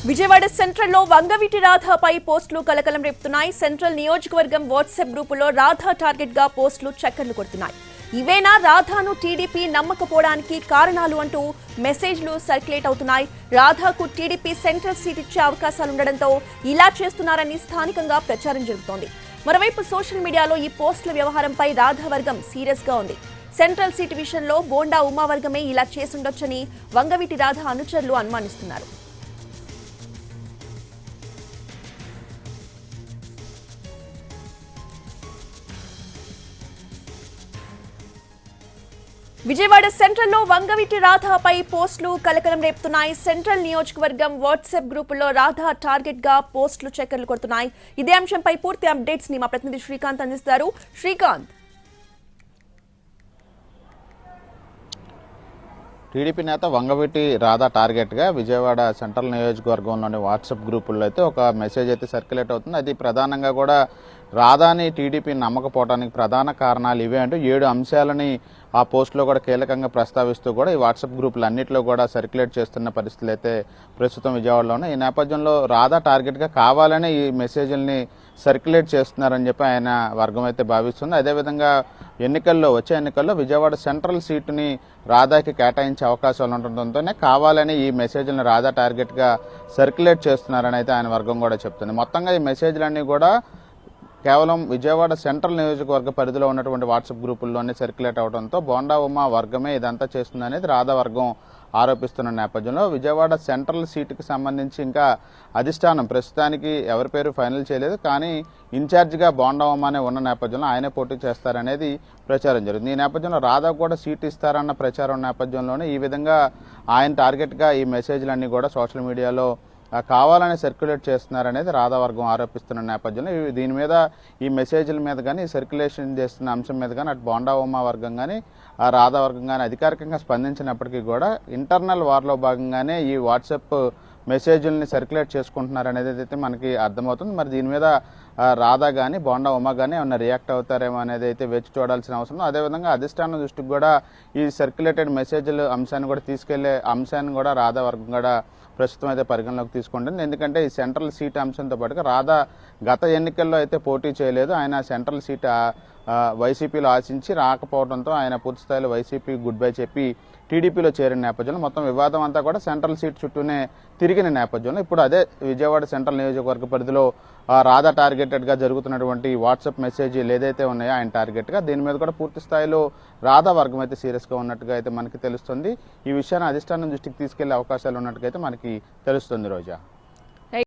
Vijayawada central లో వంగవీటి రాధపై పోస్టులు కలకలం రేపుతున్నాయి. సెంట్రల్ నియోజకవర్గం వాట్సాప్ గ్రూపులో రాధ టార్గెట్ గా పోస్టులు చక్కర్లు కొడుతున్నాయి. ఇవేనా రాధాను టీడీపీ నమ్మకపోవడానికి కారణాలు అంటూ మెసేజ్లు సర్క్యులేట్ అవుతున్నాయి. రాధాకు టీడీపీ సెంట్రల్ సీట్ ఇచ్చే అవకాశాలుండడంతో ఇలా చేస్తున్నారని స్థానికంగా ప్రచారం జరుగుతోంది. మరోవైపు సోషల్ మీడియాలో ఈ పోస్టుల వ్యవహారంపై రాధా వర్గం సీరియస్ గా ఉంది. సెంట్రల్ సీటు విషయంలో బోండా ఉమా వర్గమే ఇలా చేసుండొచ్చని వంగవీటి రాధ అనుచరులు అనుమానిస్తున్నారు. విజయవాడ సెంట్రల్ లో వంగవీటి రాధపై పోస్టులు కలకలం రేపుతున్నాయి. సెంట్రల్ నియోజకవర్గం వాట్సాప్ గ్రూపుల్లో రాధ టార్గెట్ గా పోస్టులు చక్కర్లు కొడుతున్నాయి. ఇదే అంశంపై పూర్తి అప్డేట్స్ ని మా ప్రతినిధి శ్రీకాంత్ అందిస్తారు. శ్రీకాంత్, టీడీపీ నేత వంగవీటి రాధా టార్గెట్గా విజయవాడ సెంట్రల్ నియోజకవర్గంలోని వాట్సాప్ గ్రూపుల్లో అయితే ఒక మెసేజ్ అయితే సర్క్యులేట్ అవుతుంది. అది ప్రధానంగా కూడా రాధాని టీడీపీ నమ్మకపోవడానికి ప్రధాన కారణాలు ఇవే అంటూ 7 అంశాలని ఆ పోస్టులో కూడా కీలకంగా ప్రస్తావిస్తూ కూడా ఈ వాట్సాప్ గ్రూపులు అన్నింటిలో కూడా సర్క్యులేట్ చేస్తున్న పరిస్థితులు అయితే ప్రస్తుతం విజయవాడలో ఉన్నాయి. ఈ నేపథ్యంలో రాధా టార్గెట్గా కావాలని ఈ మెసేజ్ల్ని సర్క్యులేట్ చేస్తున్నారని చెప్పి ఆయన వర్గం అయితే భావిస్తుంది. అదేవిధంగా వచ్చే ఎన్నికల్లో విజయవాడ సెంట్రల్ సీటుని రాధాకి కేటాయించే అవకాశాలు ఉండటంతోనే కావాలని ఈ మెసేజ్లను రాధా టార్గెట్గా సర్క్యులేట్ చేస్తున్నారని అయితే ఆయన వర్గం కూడా చెప్తుంది. మొత్తంగా ఈ మెసేజ్లన్నీ కూడా కేవలం విజయవాడ సెంట్రల్ నియోజకవర్గ పరిధిలో ఉన్నటువంటి వాట్సాప్ గ్రూపుల్లోనే సర్క్యులేట్ అవడంతో బోండా ఉమా వర్గమే ఇదంతా చేస్తుందనేది రాధా వర్గం ఆరోపిస్తున్న నేపథ్యంలో విజయవాడ సెంట్రల్ సీటుకి సంబంధించి ఇంకా అధిష్టానం ప్రస్తుతానికి ఎవరి పేరు ఫైనల్ చేయలేదు. కానీ ఇన్ఛార్జిగా బోండా ఉమానే ఉన్న నేపథ్యంలో ఆయనే పోటీ చేస్తారనేది ప్రచారం జరుగుతుంది. ఈ నేపథ్యంలో రాధా కూడా సీట్ ఇస్తారన్న ప్రచారం నేపథ్యంలోనే ఈ విధంగా ఆయన టార్గెట్గా ఈ మెసేజ్లన్నీ కూడా సోషల్ మీడియాలో కావాలని సర్క్యులేట్ చేస్తున్నారనేది రాధా వర్గం ఆరోపిస్తున్న నేపథ్యంలో దీని మీద ఈ మెసేజ్ల మీద కానీ సర్క్యులేషన్ చేస్తున్న అంశం మీద కానీ అటు బోండా ఉమా వర్గం కానీ ఆ రాధా వర్గం కానీ అధికారికంగా స్పందించినప్పటికీ కూడా ఇంటర్నల్ వార్లో భాగంగానే ఈ వాట్సాప్ మెసేజ్ల్ని సర్క్యులేట్ చేసుకుంటున్నారనేది అయితే మనకి అర్థమవుతుంది. మరి దీని మీద రాధా కానీ బోండా ఉమా కానీ ఏమన్నా రియాక్ట్ అవుతారేమో అనేది అయితే వేచి చూడాల్సిన అవసరం. అదేవిధంగా అధిష్టానం దృష్టికి కూడా ఈ సర్క్యులేటెడ్ మెసేజ్లు అంశాన్ని కూడా తీసుకెళ్లే అంశాన్ని కూడా రాధా వర్గం కూడా ప్రస్తుతం అయితే పరిగణలోకి తీసుకుంటుంది. ఎందుకంటే ఈ సెంట్రల్ సీట్ అంశంతో పాటుగా రాధా గత ఎన్నికల్లో అయితే పోటీ చేయలేదు. ఆయన సెంట్రల్ సీట్ వైసీపీలో ఆశించి రాకపోవడంతో ఆయన పూర్తిస్థాయిలో వైసీపీ గుడ్ బై చెప్పి టీడీపీలో చేరిన నేపథ్యంలో మొత్తం వివాదం అంతా కూడా సెంట్రల్ సీట్ చుట్టూనే తిరిగిన నేపథ్యంలో ఇప్పుడు అదే విజయవాడ సెంట్రల్ నియోజకవర్గ పరిధిలో రాధా టార్గెటెడ్గా జరుగుతున్నటువంటి వాట్సాప్ మెసేజ్లు ఏదైతే ఉన్నాయో ఆయన టార్గెట్గా దీని మీద కూడా పూర్తి స్థాయిలో రాధా వర్గం అయితే సీరియస్గా ఉన్నట్టుగా అయితే మనకి తెలుస్తుంది. ఈ విషయాన్ని అధిష్టానం దృష్టికి తీసుకెళ్లే అవకాశాలు ఉన్నట్టుగా అయితే మనకి తెలుస్తుంది. రోజా.